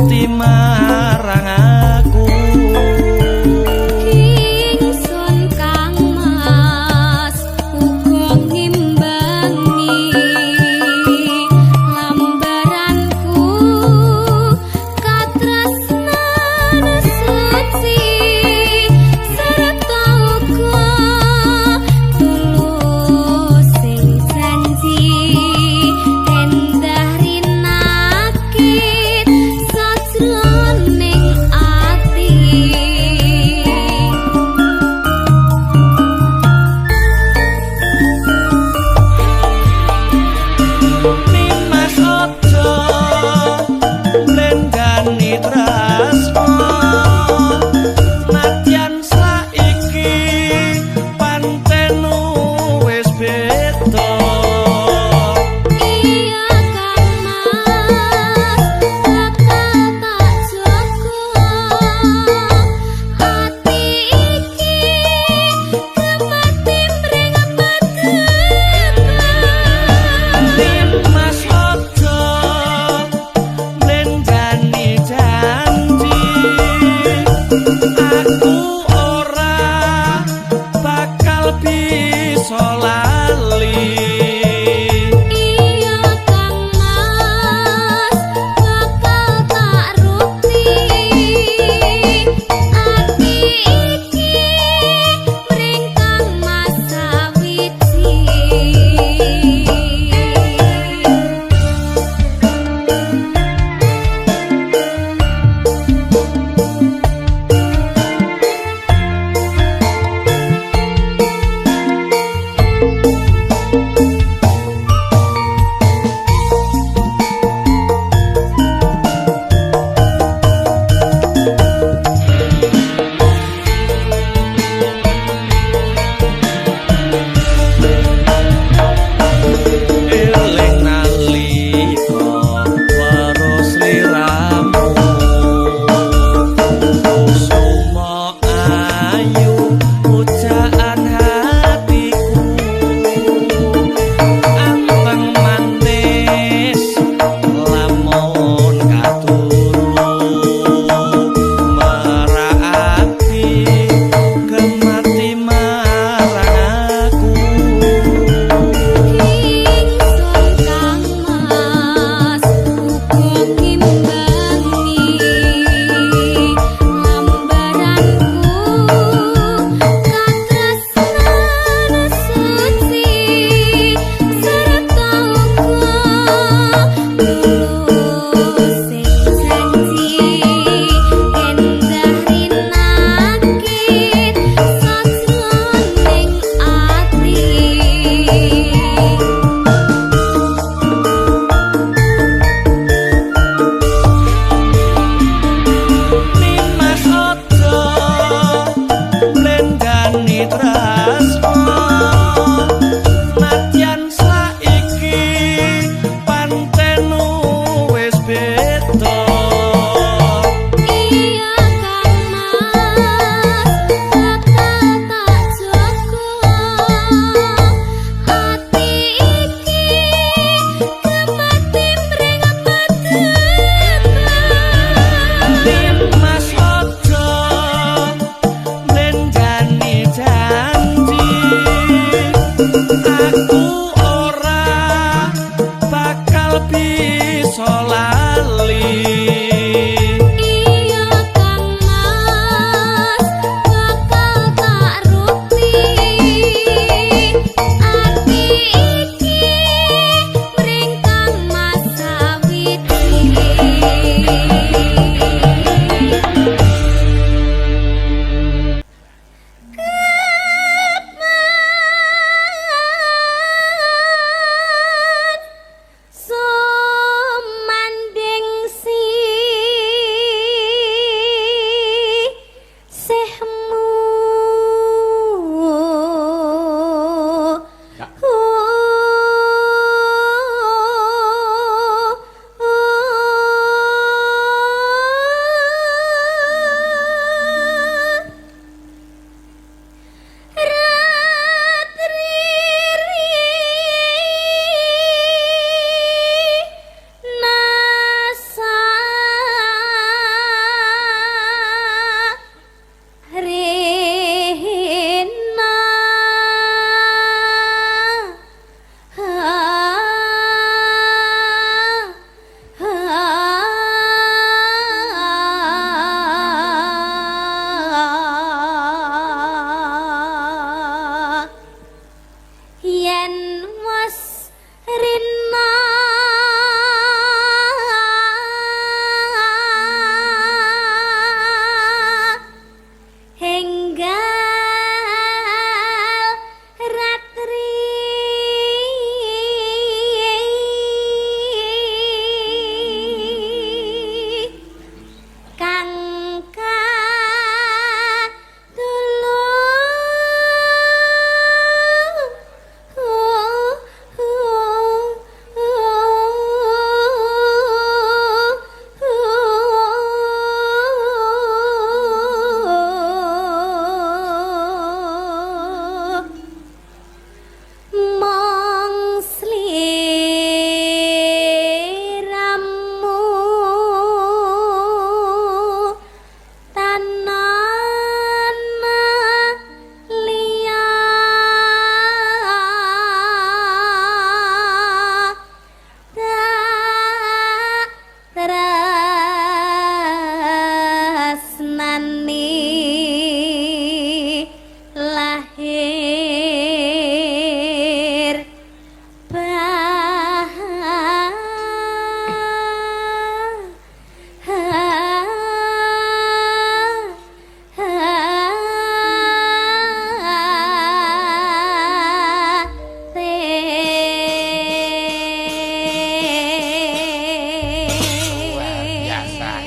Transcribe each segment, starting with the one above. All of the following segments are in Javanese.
bakti marang aku. Ingsun Kang Mas uga ngimbangi lambaranku katresnan suci sarta uga tulus sing janji endah rinakit sajroning ati. Nimas ojo blendani tresno nadyan saiki pancen wis beda. Iya Kang Mas bakal tak jaga ati iki kemati mring Nimas ojo blendani janji aku ora bakal bisa lali. Iya Kang Mas bakal tak ruti ati iki mring Kang Mas sawiji.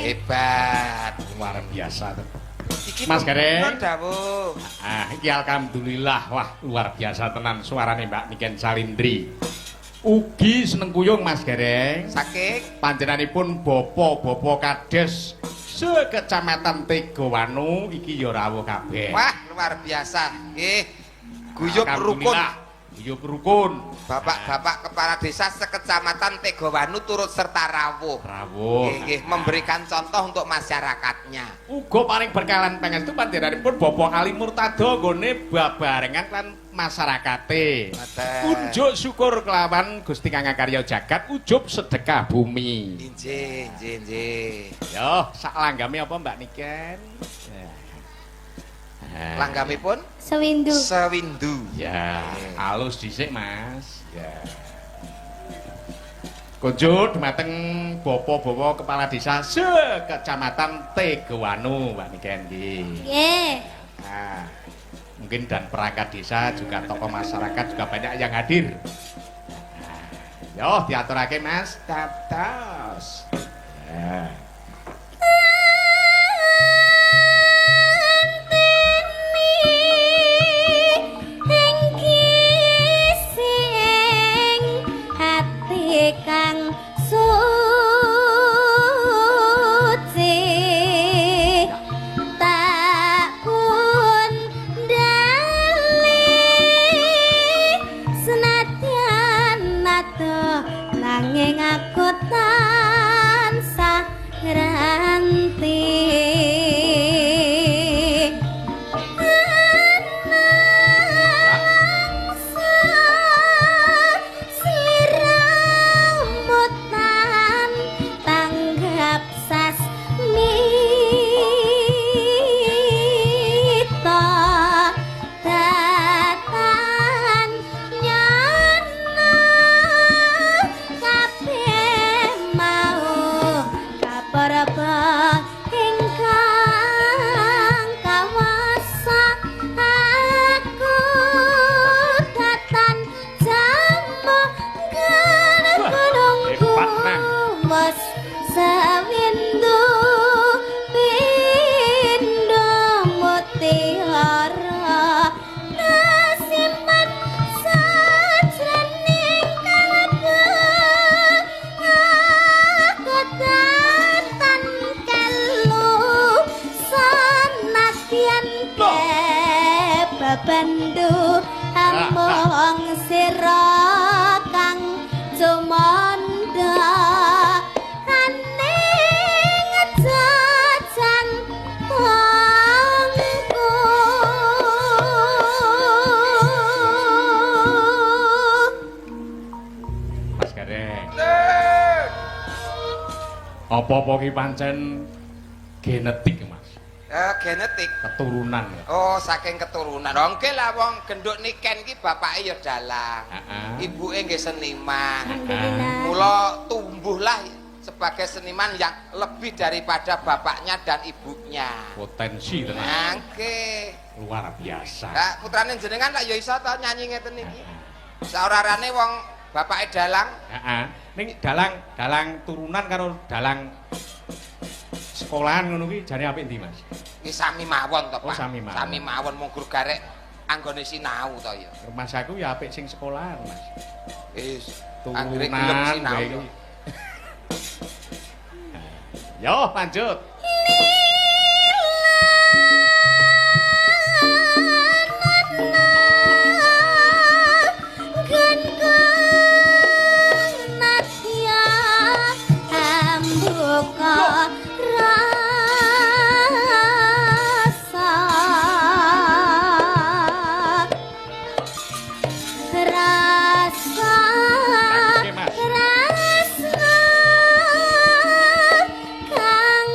Hebat. Luar biasa. Iki Mas Gareng. pun dawuh. Iki alhamdulillah, wah luar biasa tenan suarane Mbak Niken Salindri. Ugi seneng kuyung Mas Gareng. Saking Panjenenganipun bapa-bapa kades sekecamatan Tegawanu iki ya rawuh kabeh. wah luar biasa. Nggih. Guyub rukun. Guyub rukun. Bapak-bapak kepala desa sekecamatan Tegawanu turut serta rawuh. Rawuh. Nggih, memberikan contoh untuk masyarakatnya. Uga paling berkalan pangestu panjenenganipun Bapak Ali Murtado nggone babarengan lan masyarakate. Ngoten. Unjuk syukur kelawan Gusti Kang Karya Jagat ujub sedekah bumi. Injih, injih, injih. Yo, sak langgame apa Mbak Niken? Langgamipun Sewindu. sewindu. Ya, halus dhisik Mas. Ya. Kunjut dumateng bapak-bapak kepala desa sekecamatan Tegawanu Mbak Niken nggih. Nggih. Nah, mungkin dan perangkat desa juga tokoh masyarakat juga banyak yang hadir. Nah, yo diaturake Mas, tatos. Ya. Kang suci tak pun dali senadyan nato nanging aku tansah ranti Sawindu pindo mutiara nasimpan sajroning kalbu aku tatan kelu sanadyan bebandu among sira kang cumanda Apa-apa ki pancen genetik Mas. Genetik. Keturunan ya. Oh, saking keturunan. Oke lah wong genduk Niken ki bapake ya dalang. Ibuke nggih seniman. Alhamdulillah. Mula tumbuhlah sebagai seniman yang lebih daripada bapaknya dan ibunya. Potensi tenan. Nggih. Luar biasa. Lah putrane jenengan lak ya iso to nyanyi ngeten iki. Saorarane wong bapake dalang. Heeh. Ning dalang turunan karo dalang sekolahan ngono kuwi jane apik ndi Mas? Ki sami mawon to, Oh, Pak. sami mawon. Sami mawon mung gur garek anggone sinau to ya. Mas aku ya apik sing sekolahan Mas. Wis Turunan anggere gelem sinau bae yo. iki. Yo lanjut. Kang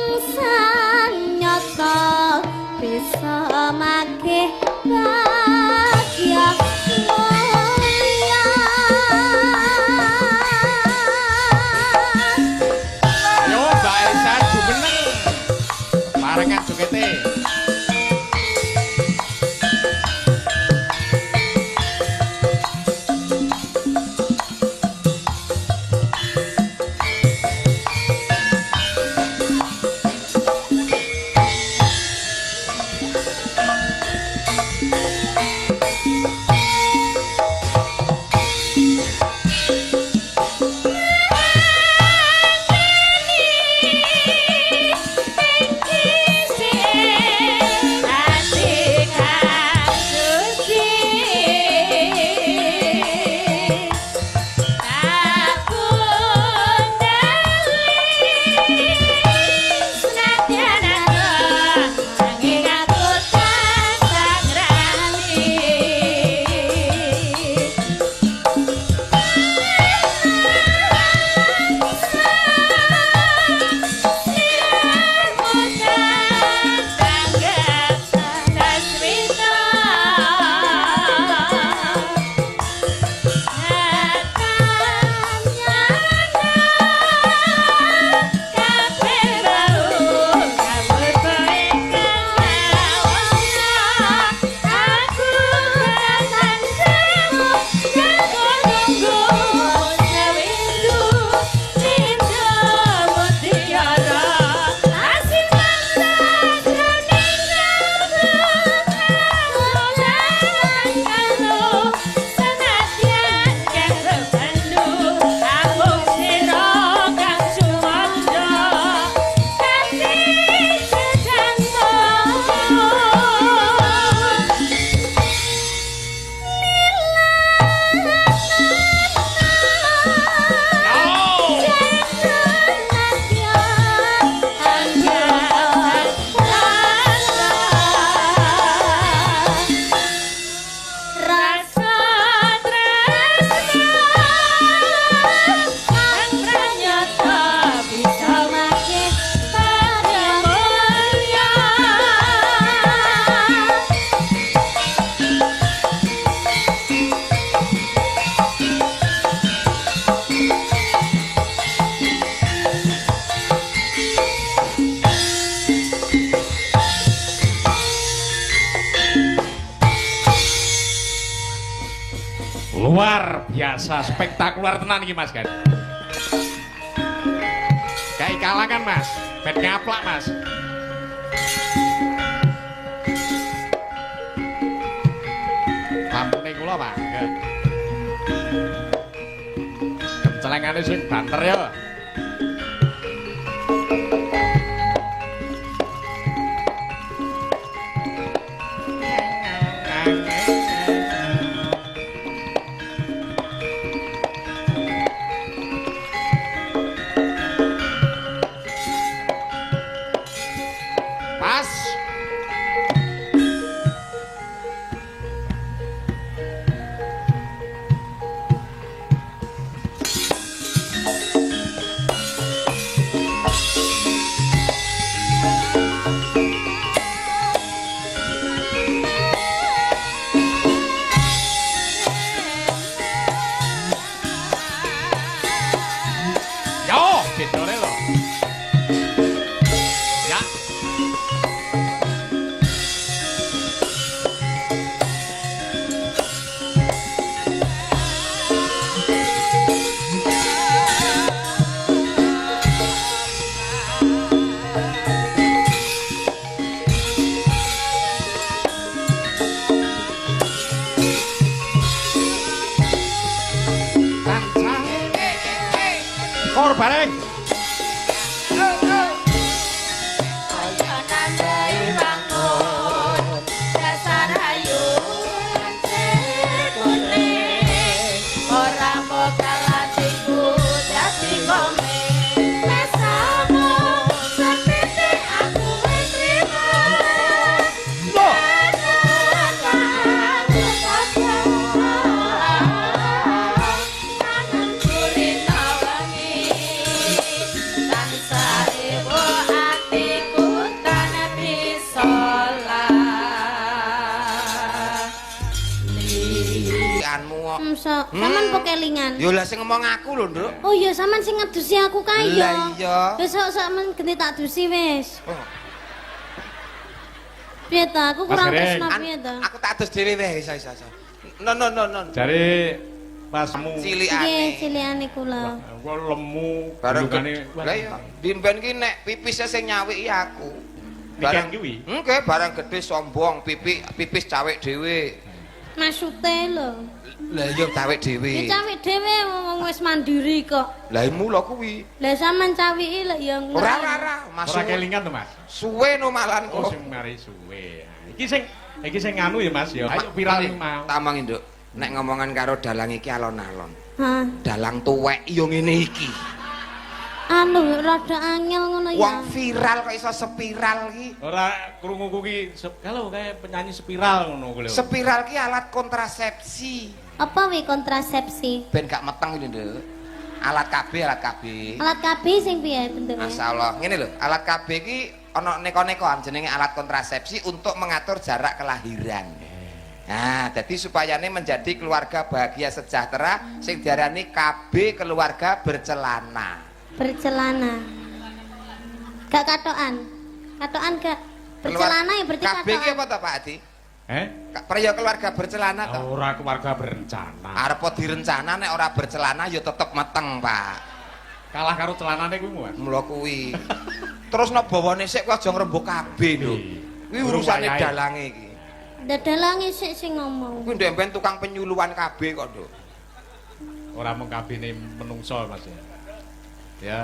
biasa, spektakuler tenan iki Mas kan. Kayak kalangan Mas, ben ngaplak Mas. Lampune kula Pak. Kencelengane sing banter ya. Pas. Yo, bedone lho. Ya. Kor bareng. Sampean kok kelingan. Yo lah sing ngomong aku lho, Nduk. Oh iya, sampean sing ngedusi aku kae ya. Lah iya. Wis sok sampean ganti tak dusi wis. Oh. Piye ta? Aku kurang Mas Gereng. tresno piye ta? Aku tak adus dhewe wis iso. No. Jare Masmu. Nggih, Cilikane. cilikane kula. Gua lemu Bareng gulungane. Lah iya, dimben ki nek pipise sing nyawiki aku. Barang kuwi. Nggih, barang gedhe sombong, pipis cawek dhewe. Maksude lho. Lah iya cawek dhewe. Ya cawik dhewe wong wis mandiri kok. Lah mula kuwi. Lah sampean cawiki lek ya ngono. Ora, Mas. Ora kelingan to, Mas. Suwe no malan Oh, kok. sing mari suwe. Iki sing anu ya, Mas ya. Ayo viral iki mau. Tamang Nduk. Nek ngomongan karo dalang iki alon-alon. Hah. Dalang tuwek yo ngene iki. Anu rada angel ngono ya. Wong viral kok iso spiral iki. Ora krungu kuwi kalau kayak penyanyi spiral ngono kuwi lho. Spiral ki alat kontrasepsi. Apa wi kontrasepsi? Ben gak meteng iki, Nduk. Alat KB. Alat KB sing piye bentuke? Masyaallah. Ngene lho, alat KB ki ana neko-nekoan jenenge alat kontrasepsi untuk mengatur jarak kelahiran. Nah, jadi supayane menjadi keluarga bahagia sejahtera sing diarani KB keluarga bercelana. Bercelana. Gak katokan. Katokan gak bercelana ya berarti KB ki katokan. apa to, Pak Adi? Priya keluarga bercelana to. Ora keluarga berencana. Arep direncana nek ora bercelana ya tetep meteng, Pak. Kalah karo celanane kuwi, Mas. Mula kuwi. Terus nek bawane sik kuwi aja ngrembug KB lho. Kuwi urusane dalange iki. Dadalange sik sing ngomong. Kuwi ndek ben tukang penyuluhan KB kok, Nduk. Ora mung kabine menungso, Mas ya. Ya.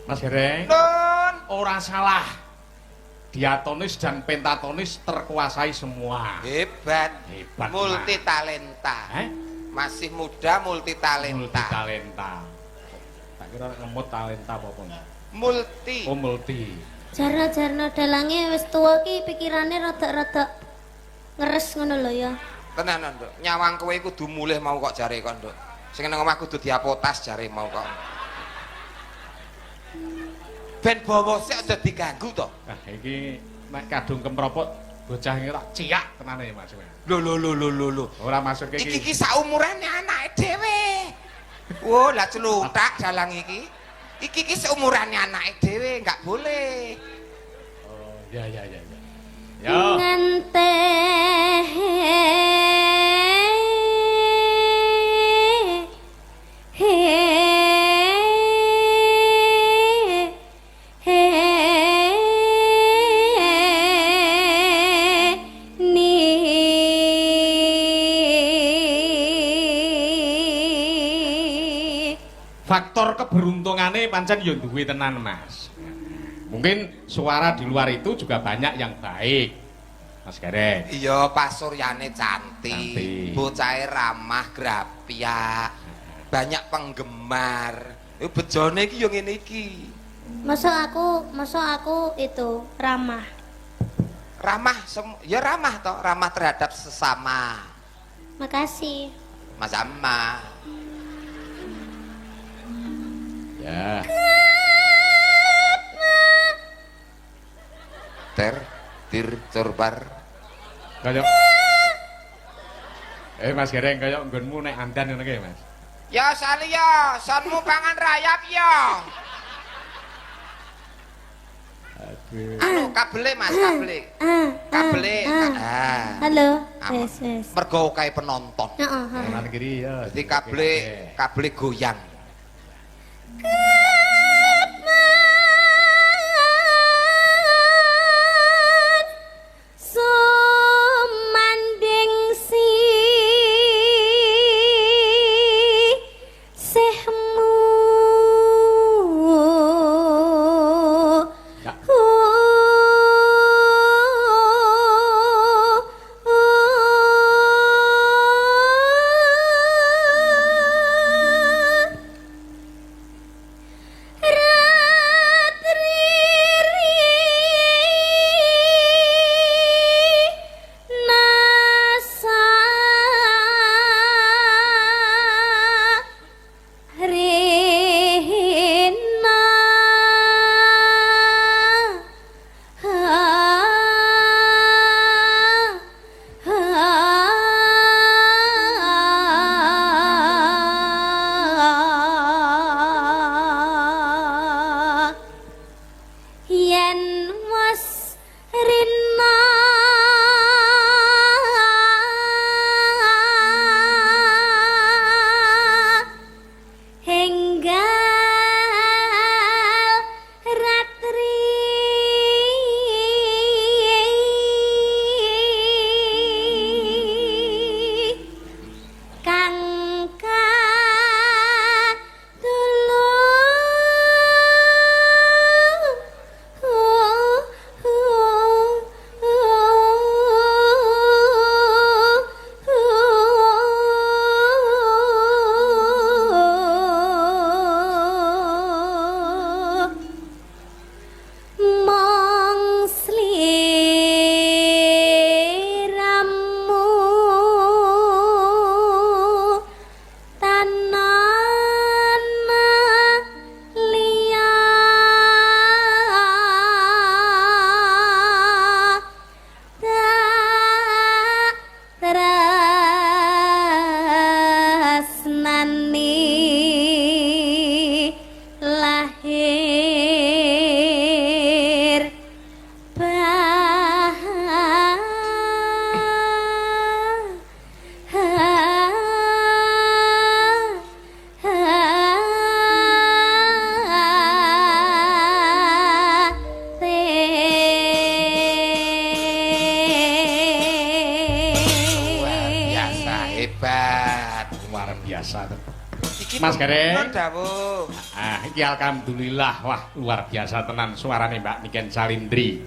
Mas Gereng, ora salah. Diatonis dan pentatonis terkuasai semua. Hebat. Hebat. Multi talenta. Masih muda multi talenta. Multi talenta. Tak kira ngemut talenta apa-apa. Multi. Oh, multi. Jarno-jarno dalange wis tuwa ki pikirane rada-rada ngeres ngono lho ya. Tenan, Nduk. Nyawang kowe kudu mulih mau kok jare kok, Nduk. Sing nang omah kudu diapotas jare mau kok. Ben bawa sik aja diganggu to. Nah, iki nek kadung kempropok Bocah iki tak ciak tenane Mas. Lho. Ora maksud Iki saumurane anake dhewe. Wo, lah celutak dalang iki. Iki seumurane anake dhewe, enggak boleh. Oh, ya. Yo. Ngante Faktor keberuntungane pancen yo duwe tenan Mas. Mungkin suara di luar itu juga banyak yang baik. Mas Gareng. Iya, pasuryane cantik, bocahe ramah, grapyak, banyak penggemar. Bejone iki yo ngene iki. Masa aku itu ramah. Ramah, ya ramah toh, ramah terhadap sesama. Makasih. Mas Amma. Ya. Turbar. Kaya Mas Gareng kaya nggonmu nek andan ngono ki, Mas. Ya Salia, sonmu pangan rayap ya. Aduh. Anu kabele Mas, kabele. Halo. Aman. Wes. Mergo kae penonton. Heeh. Kanan kiri ya. Jadi kabele goyang. Sumanding si sehmu Ya. Yen wes rina hinggal ratri kang mong sliramu tanana liya tak tresnani lahir Biasa hebat. Luar biasa. Iki Mas Gareng. dawuh. Ah, iki alhamdulillah. Wah, luar biasa tenan suarane Mbak Niken Salindri.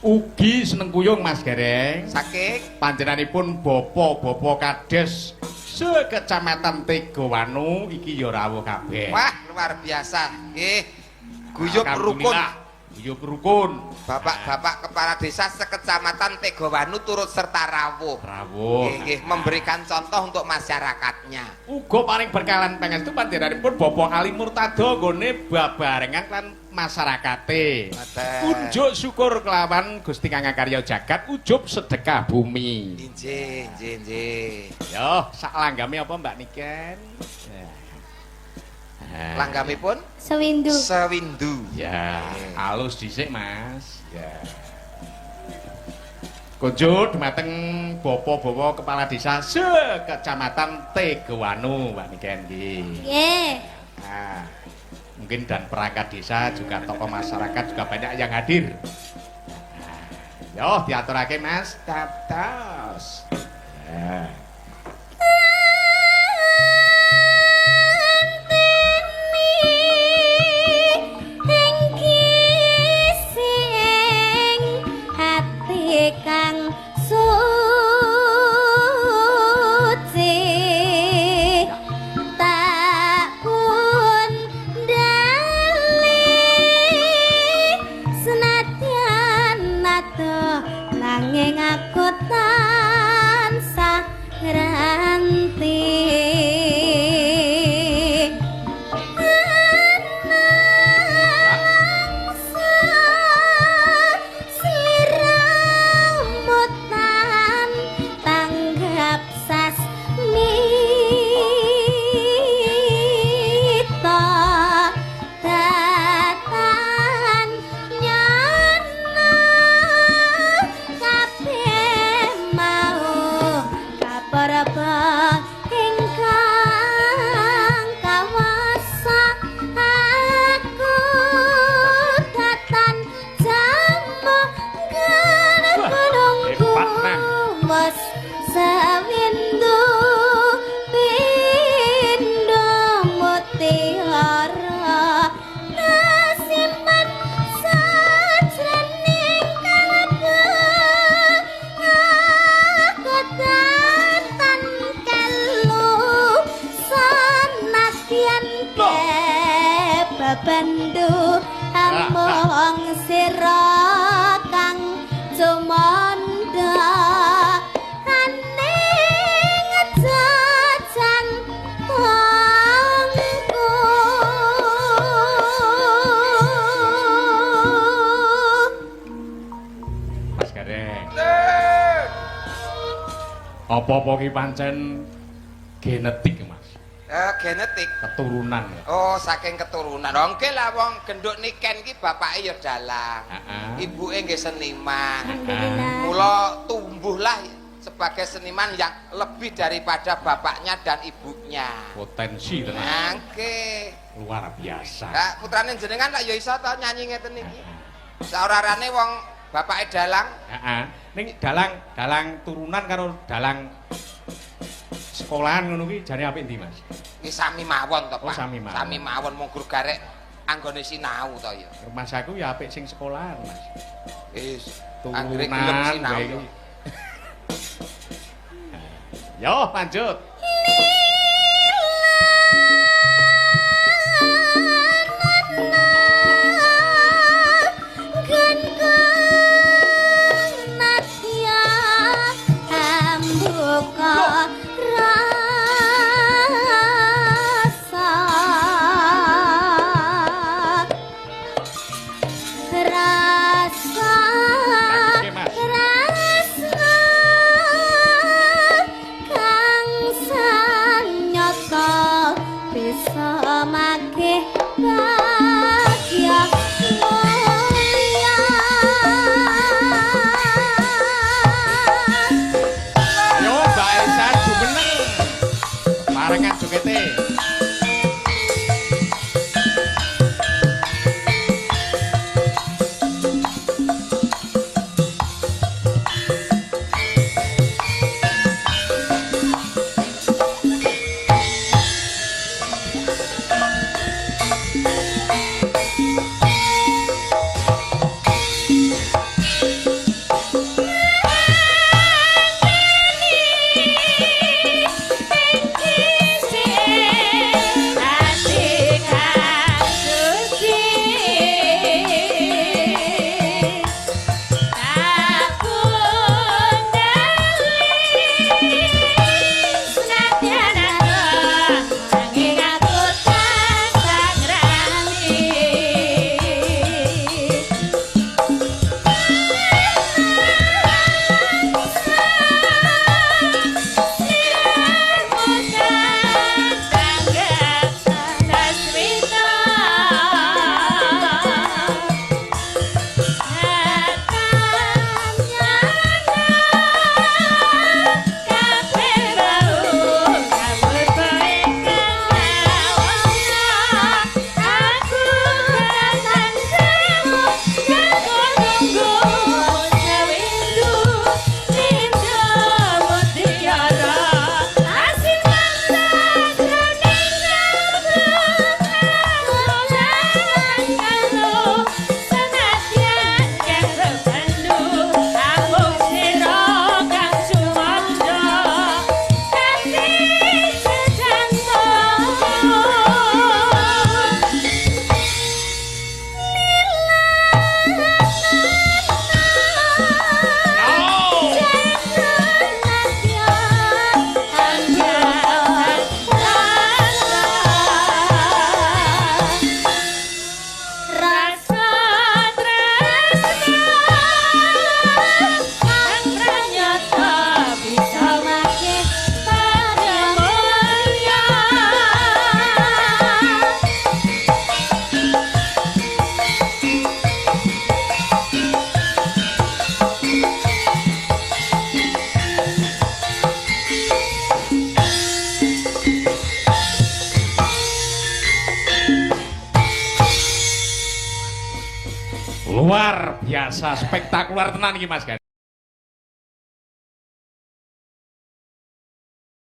Ugi seneng kuyung Mas Gareng. Saking Panjenenganipun bapa-bapa kades sekecamatan Tegawanu iki ya rawuh kabeh. wah luar biasa. Nggih. Guyub rukun. Alhamdulillah. Guyub rukun. Bapak-bapak kepala desa sekecamatan Tegawanu turut serta rawuh. Rawuh. Nggih, memberikan contoh untuk masyarakatnya. Uga paling berkalan pangestu panjenenganipun Bapak Ali Murtado nggone babarengan lan masyarakate. Ngoten. Unjuk syukur kelawan Gusti Kang Karya Jagat ujub sedekah bumi. Injih, injih, injih. Yo, sak langgame apa Mbak Niken? Langgamipun Sewindu. sewindu. Ya, halus dhisik, Mas. Ya. Kunjut dumateng Bapak-bapak kepala desa sekecamatan Tegawanu, Mbak Niken nggih. Nggih. Nah, mungkin dan perangkat desa juga tokoh masyarakat juga banyak yang hadir. Nah, yo diaturake Mas, tatos. Ya. Kang suci tak pun dali senadyan nato nanging aku tansah ranti sewindu pindho mutiara nasimpan sajroning kalbu aku tatan kelu sanadyan bebandu among sira kang cumanda Apa-apa ki pancen genetik, Mas. Genetik. Keturunan ya. Oh, saking keturunan. Oke lah wong genduk niken ki bapake ya dalang. Ibuke nggih seniman. Alhamdulillah. Mula tumbuhlah sebagai seniman yang lebih daripada bapaknya dan ibunya. Potensi tenan. Nggih. Luar biasa. Lah putrane jenengan lak ya iso to nyanyi ngeten iki. Saorarane wong bapake dalang. Heeh. Ning dalang turunan karo dalang sekolahan ngono kuwi jane apik ndi, Mas? Ki sami mawon to, Oh, Pak. sami mawon. Sami mawon mung gur garek anggone sinau to ya. Mas aku ya apik sing sekolahan, Mas. Wis Turunan anggere gelem sinau. wae. Yo, lanjut. Luar biasa spektakuler tenan iki Mas Gani.